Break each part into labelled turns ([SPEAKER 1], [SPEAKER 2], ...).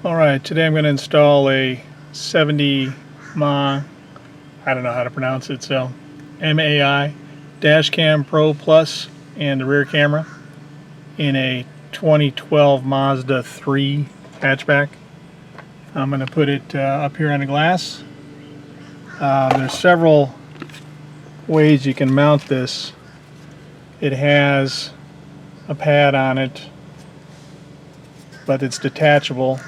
[SPEAKER 1] Alright, today I'm going to install a 70 mAh, I don't know how to pronounce it, so MAI dash cam Pro Plus and the rear camera in a 2012 Mazda 3 hatchback. I'm going to put it up here on the glass. There's several ways you can mount this. It has a pad on it, but it's detachable.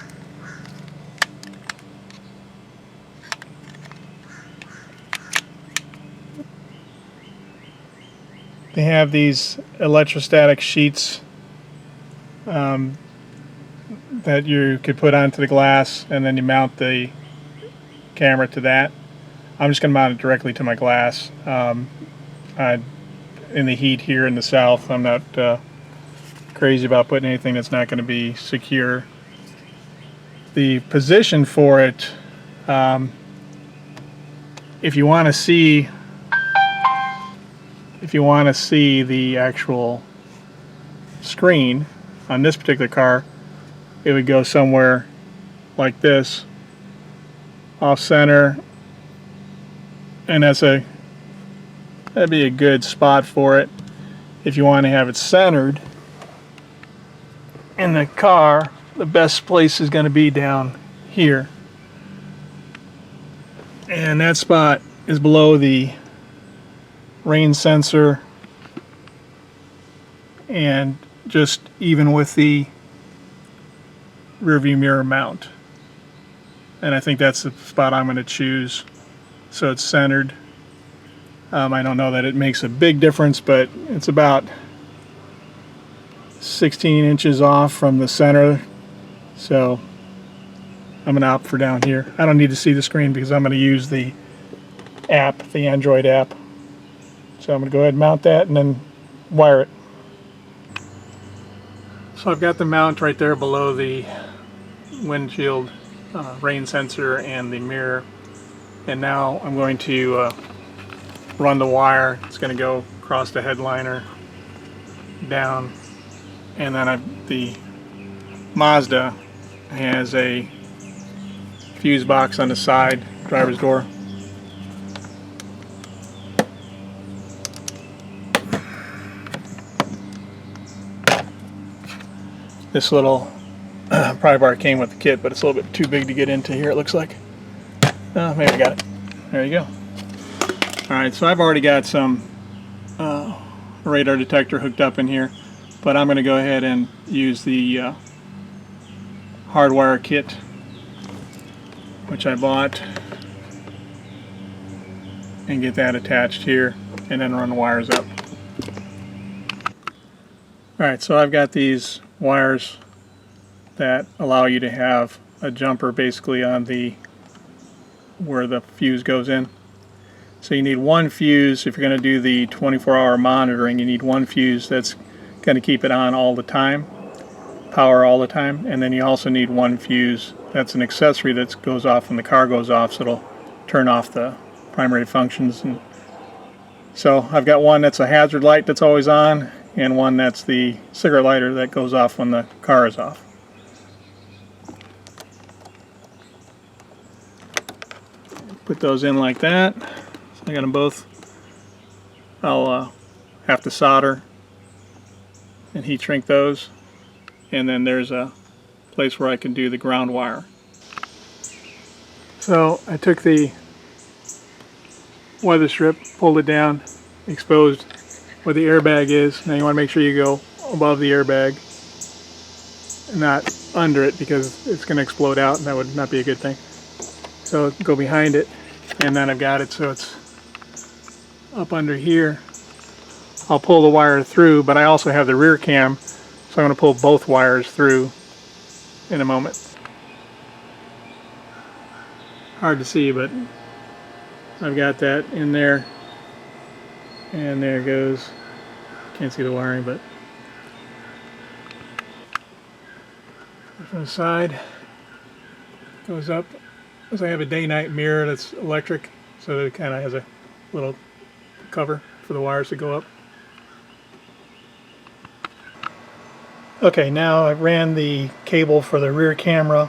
[SPEAKER 1] They have these electrostatic sheets that you could put onto the glass, and then you mount the camera to that. I'm just going to mount it directly to my glass. In the heat here in the south, I'm not crazy about putting anything that's not going to be secure. The position for it, if you want to see the actual screen on this particular car, it would go somewhere like this, off center, and that'd be a good spot for it. If you want to have it centered in the car, the best place is going to be down here, and that spot is below the rain sensor and just even with the rear view mirror mount. And I think that's the spot I'm going to choose, so it's centered. I don't know that it makes a big difference, but it's about 16 inches off from the center, so I'm going to opt for down here. I don't need to see the screen because I'm going to use the app, the Android app. So I'm going to go ahead and mount that and then wire it. So I've got the mount right there below the windshield rain sensor and the mirror. And now I'm going to run the wire. It's going to go across the headliner, down, and then the Mazda has a fuse box on the side, driver's door. This little pry bar came with the kit, but it's a little bit too big to get into here, it looks like. Maybe I got it. There you go. Alright, so I've already got some radar detector hooked up in here, but I'm going to go ahead and use the hardwire kit, which I bought, and get that attached here, and then run the wires up. Alright, so I've got these wires that allow you to have a jumper basically on where the fuse goes in. So you need one fuse. If you're going to do the 24-hour monitoring, you need one fuse that's going to keep it on all the time, power all the time, and then you also need one fuse that's an accessory that goes off when the car goes off, so it'll turn off the primary functions. And so I've got one that's a hazard light that's always on, and one that's the cigarette lighter that goes off when the car is off. Put those in like that. So I got them both. I'll have to solder and heat shrink those, and then there's a place where I can do the ground wire. So I took the weather strip, pulled it down, exposed where the airbag is. Now you want to make sure you go above the airbag, not under it, because it's going to explode out and that would not be a good thing. So go behind it, and then I've got it so it's up under here. I'll pull the wire through, but I also have the rear cam, so I'm going to pull both wires through in a moment. Hard to see, but I've got that in there. And there it goes. Can't see the wiring, but from the side goes up. So I have a day-night mirror that's electric, so it kind of has a little cover for the wires to go up. Okay, now I ran the cable for the rear camera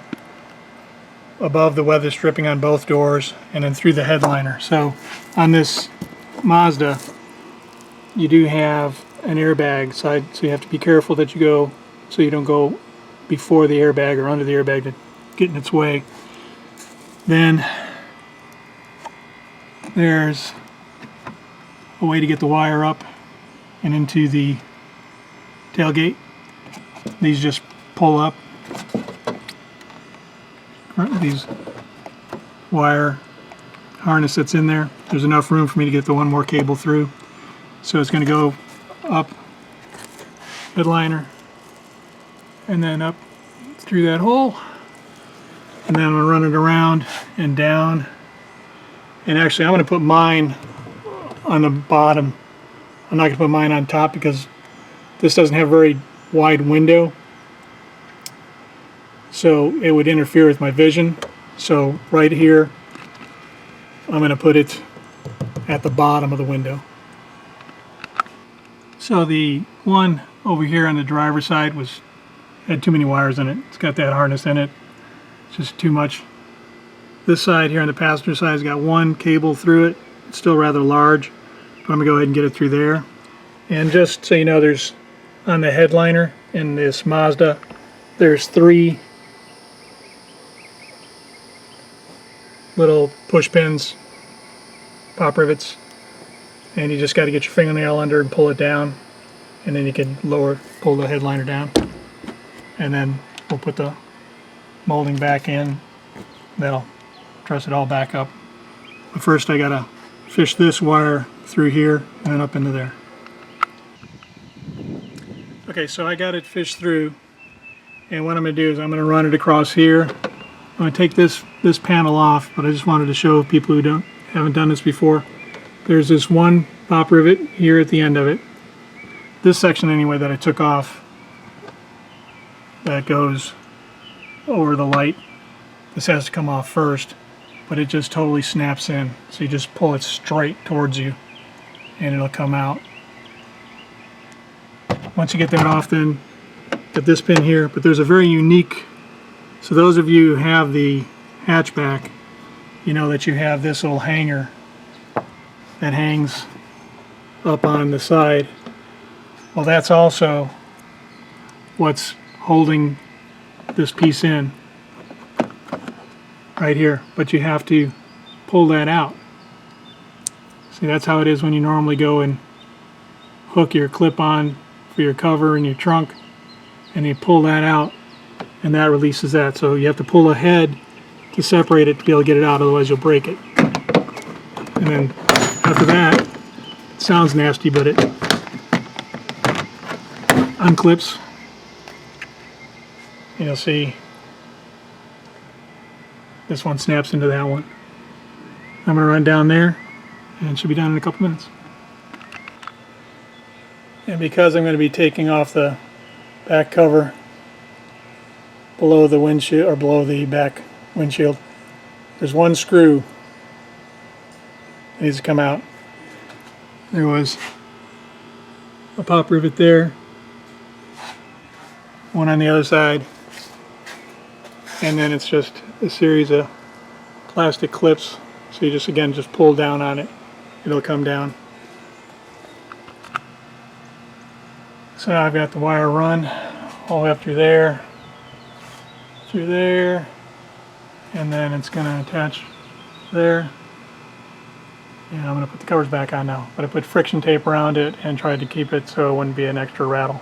[SPEAKER 1] above the weather stripping on both doors and then through the headliner. So on this Mazda, you do have an airbag side, so you have to be careful that you go, so you don't go before the airbag or under the airbag to get in its way. Then there's a way to get the wire up and into the tailgate. These just pull up. These wire harness that's in there. There's enough room for me to get the one more cable through. So it's going to go up headliner and then up through that hole. And then I'm going to run it around and down. And actually I'm going to put mine on the bottom. I'm not going to put mine on top because this doesn't have a very wide window. So it would interfere with my vision. So right here, I'm going to put it at the bottom of the window. So the one over here on the driver's side had too many wires in it. It's got that harness in it. It's just too much. This side here on the passenger side has got one cable through it. It's still rather large, but I'm going to go ahead and get it through there. And just so you know, there's on the headliner in this Mazda, there's 3 little push pins, pop rivets, and you just got to get your fingernail under and pull it down, and then you can pull the headliner down, and then we'll put the molding back in. That'll truss it all back up. But first I gotta fish this wire through here and then up into there. Okay, so I got it fished through, and what I'm going to do is I'm going to run it across here. I'm going to take this panel off, but I just wanted to show people who haven't done this before. There's this one pop rivet here at the end of it. This section anyway that I took off, that goes over the light. This has to come off first, but it just totally snaps in. So you just pull it straight towards you and it'll come out. Once you get that off, then get this pin here, but there's a very unique, so those of you who have the hatchback, you know that you have this little hanger that hangs up on the side. Well, that's also what's holding this piece in right here, but you have to pull that out. See, that's how it is when you normally go and hook your clip on for your cover in your trunk, and you pull that out and that releases that. So you have to pull ahead to separate it to be able to get it out, otherwise you'll break it. And then after that, it sounds nasty, but it unclips. And you'll see this one snaps into that one. I'm going to run down there and it should be done in a couple minutes. And because I'm going to be taking off the back cover below the windshield, or below the back windshield, there's one screw that needs to come out. There was a pop rivet there, one on the other side, and then it's just a series of plastic clips. So you just pull down on it, it'll come down. So now I've got the wire run all the way up through there, and then it's going to attach there. And I'm going to put the covers back on now, but I put friction tape around it and tried to keep it so it wouldn't be an extra rattle.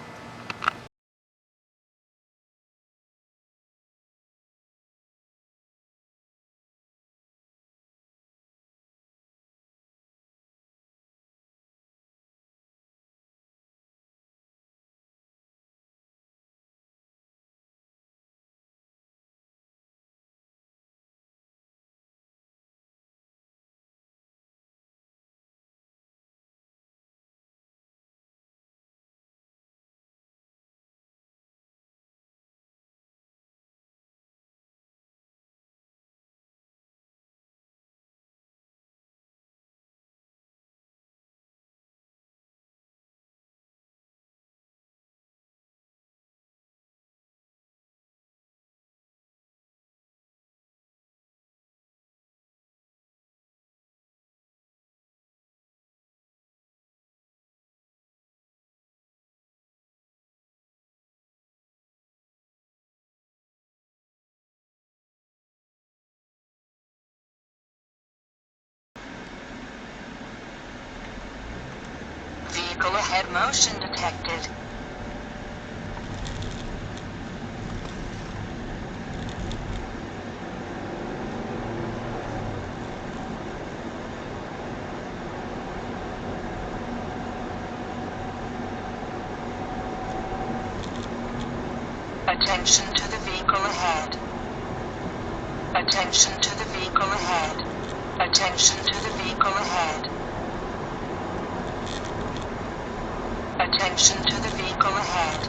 [SPEAKER 2] vehicle ahead motion detected. Attention to the vehicle ahead. Attention to the vehicle ahead. Attention to the vehicle ahead. Attention to the vehicle ahead.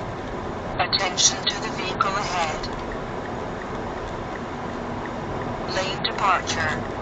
[SPEAKER 2] Attention to the vehicle ahead. Lane departure.